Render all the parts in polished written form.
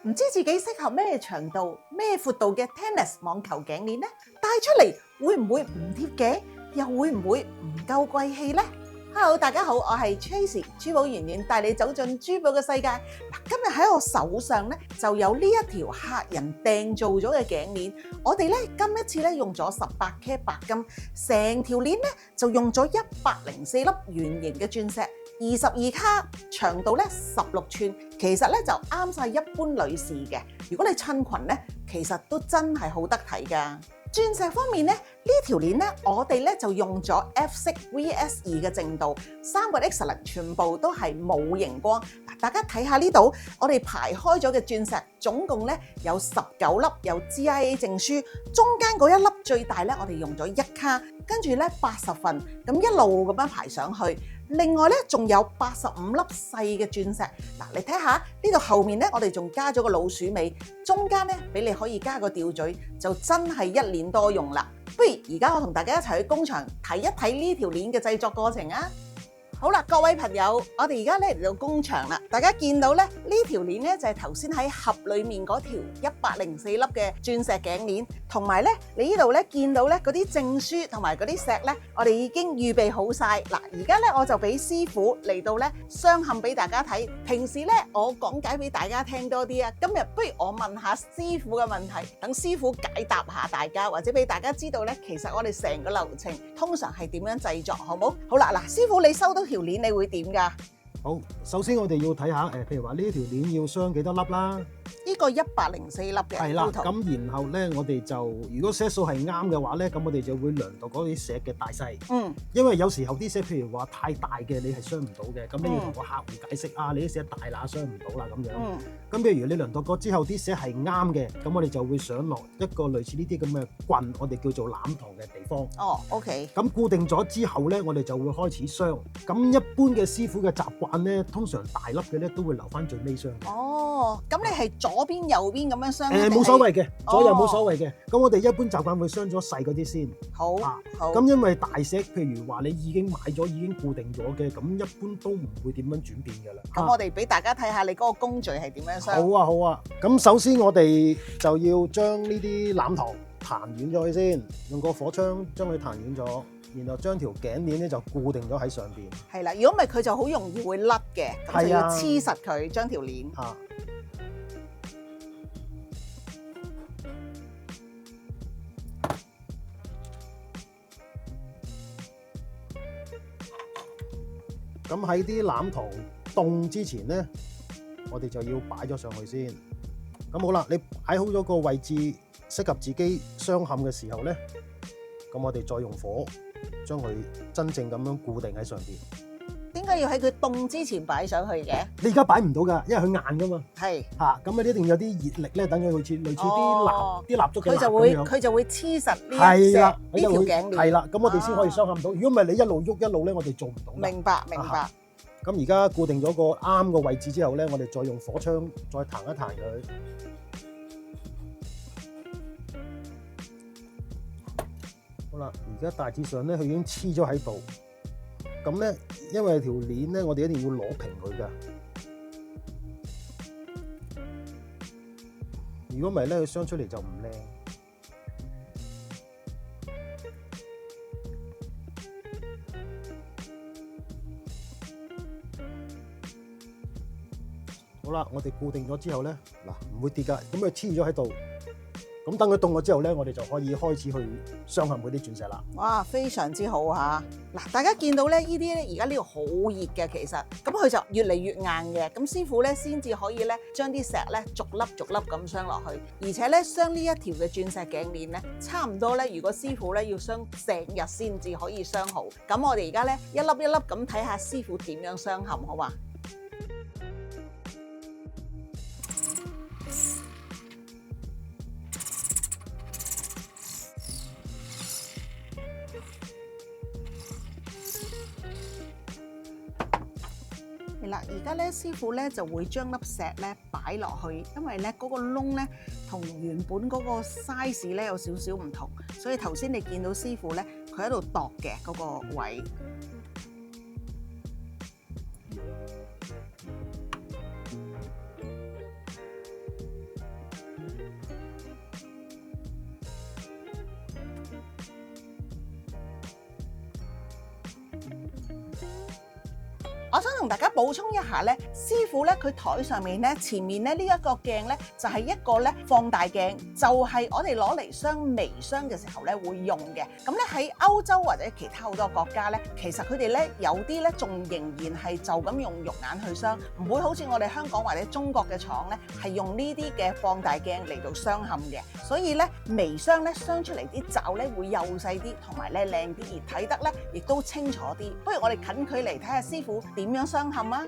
唔知自己適合咩長度、咩闊度嘅 tennis 網球頸鏈呢？戴出嚟會唔會唔貼頸，又會唔會唔夠貴氣呢？Hello，大家好，我係 Tracy 珠寶圓圓，帶你走進珠寶嘅世界。今日喺我手上咧就有呢一條客人訂做咗嘅頸鏈。我哋咧今一次咧用咗18K 白金，成條鏈咧就用咗104粒圓形嘅鑽石，22卡，長度咧16寸。其實咧就啱晒一般女士嘅。如果你襯裙咧，其實都真係好得睇㗎。鑽石方面咧，呢條鏈咧，我哋咧就用咗 F6 VS2 嘅淨度，3個 Excellent 全部都係冇熒光。嗱，大家睇下呢度，我哋排開咗嘅鑽石總共咧有19粒，有 GIA 證書，中間嗰一粒最大咧，我哋用咗1卡，跟住咧80份，咁一路咁樣排上去。另外咧，仲有85粒細嘅鑽石。嗱，你睇下呢度後面咧，我哋仲加咗個老鼠尾，中間咧俾你可以加個吊嘴，就真係一鏈多用啦。不如而家我同大家一齊去工場睇一睇呢條鏈嘅製作過程啊！好啦，各位朋友，我哋而家咧嚟到工場啦。大家見到咧呢條鏈咧就係頭先喺盒裏面嗰條104粒嘅鑽石頸鏈，同埋咧你呢度咧見到咧嗰啲證書同埋嗰啲石咧，我哋已經預備好晒。嗱，而家咧我就俾師傅嚟到咧鑲嵌俾大家睇。平時咧我講解俾大家聽多啲啊，今日不如我問下師傅嘅問題，等師傅解答下大家，或者俾大家知道咧，其實我哋成個流程通常係點樣製作，好冇？好啦，嗱，師傅你收到條鏈你會點㗎？好，首先我哋要睇下譬如話呢條鏈要鑲幾多粒啦。呢個104粒嘅，係啦。咁然後咧，我哋就如果 set 數係啱嘅話咧，咁我哋就會量度嗰啲石嘅大細。因為有時候啲石譬如話太大嘅，你係鑲唔到嘅。咁你要同個客戶解釋啊，你啲石大啦，鑲唔到啦咁樣。咁譬如你量度過之後，啲石係啱嘅，咁我哋就會上落一個類似呢啲咁嘅棍，我哋叫做攬堂嘅地方。哦，OK。咁固定咗之後咧，我哋就會開始鑲。咁一般嘅師傅嘅習慣咧，通常大粒嘅咧都會留翻最尾鑲。哦，咁你係左邊右邊咁樣鑲？冇所謂嘅，左右冇所謂嘅。咁我哋一般習慣會鑲咗細嗰啲先。好。好。咁因為大石，譬如話你已經買咗、已經固定咗嘅，咁一般都唔會點樣轉變㗎啦。咁我哋俾大家睇下你嗰個工序係點樣鑲。好啊，好啊。咁首先我哋就要將呢啲攬堂彈軟咗佢先，用個火槍將佢彈軟咗，然後將條頸鏈咧就固定咗喺上邊。係啦，如果唔係佢就好容易會甩嘅，咁就要黐實佢將條鏈。咁喺啲攬堂凍之前咧，我哋就要擺咗上去先。咁好啦，你擺好咗個位置，適合自己鑲嵌嘅時候咧，咁我哋再用火將佢真正咁樣固定喺上邊。點解要喺佢凍之前擺上去嘅？你而家擺唔到㗎，因為佢硬㗎嘛。係。咁你一定要有啲熱力咧，等佢好似類似啲蠟燭嘅蠟佢就會黐實呢條頸鏈。係啦，咁我哋先可以鑲嵌到。如果唔係你一路喐一路咧，我哋做唔到。明白。咁而家固定咗個啱個位置之後咧，我哋再用火槍再彈一彈佢。好啦，而家大致上咧，佢已經黐咗喺度。咁咧，因為條鏈咧，我哋一定要攞平佢㗎。如果唔係咧，佢鑲出嚟就唔靚。好啦，我哋固定咗之後咧，嗱唔會跌㗎，咁佢黐咗喺度。咁等佢凍咗之後咧，我哋就可以開始去鑲嵌嗰啲鑽石啦。哇，非常之好嚇！嗱，大家見到咧，呢啲咧而家呢度好熱嘅，其實咁佢就越嚟越硬嘅。咁師傅咧先至可以咧將啲石咧逐粒逐粒咁鑲落去，而且咧鑲呢一條嘅鑽石頸鏈咧，差唔多咧，如果師傅咧要鑲成日先至可以鑲好。咁我哋而家咧一粒一粒咁睇下師傅點樣鑲嵌，好嘛？嗱，而家咧師傅咧就會將粒石咧擺落去，因為咧嗰個窿咧同原本嗰個 size 咧有少少唔同，所以頭先你見到師傅咧佢喺度度嘅嗰個位。我想同大家補充一下咧，師傅咧佢台上面咧前面咧呢一個鏡咧就係一個咧放大鏡，就係我哋攞嚟鑲微商嘅時候咧會用嘅。咁咧喺歐洲或者其他好多國家咧，其實佢哋咧有啲咧仲仍然係就咁用肉眼去鑲，唔會好似我哋香港或者中國嘅廠咧係用呢啲嘅放大鏡嚟到鑲嵌嘅。所以咧微商咧鑲出嚟啲爪咧會幼細啲，同埋咧靚啲，而睇得咧亦都清楚啲。不如我哋近距離睇下師傅點樣鑲嵌啊！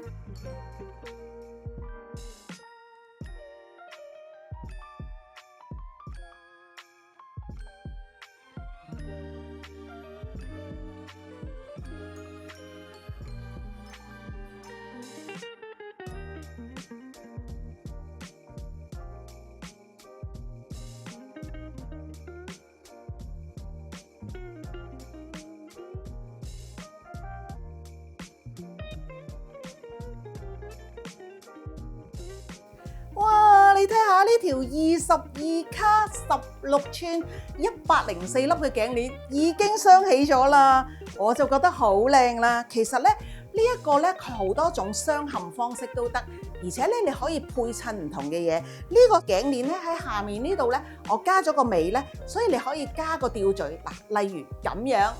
哇！你睇下呢條22卡16寸104粒嘅頸鏈已經鑲起咗啦，我就覺得好靚啦。其實咧呢一個咧佢好多種鑲嵌方式都得，而且咧你可以配襯唔同嘅嘢。呢個頸鏈咧喺下面呢度咧，我加咗個尾咧，所以你可以加個吊墜嗱，例如咁樣、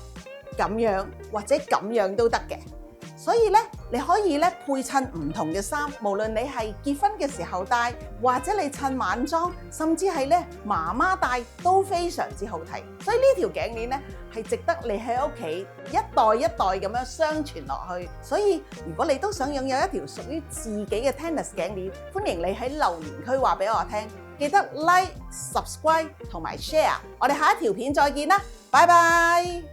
咁樣或者咁樣都得嘅。所以咧，你可以咧配襯唔同嘅衫，無論你係結婚嘅時候戴，或者你襯晚裝，甚至係咧媽媽戴都非常之好睇。所以呢條頸鏈咧係值得你喺屋企一代一代咁樣相傳落去。所以如果你都想擁有一條屬於自己嘅 Tennis 頸鏈，歡迎你喺留言區話俾我聽。記得 Like、Subscribe 同埋 Share。我哋下一條片再見啦，拜拜。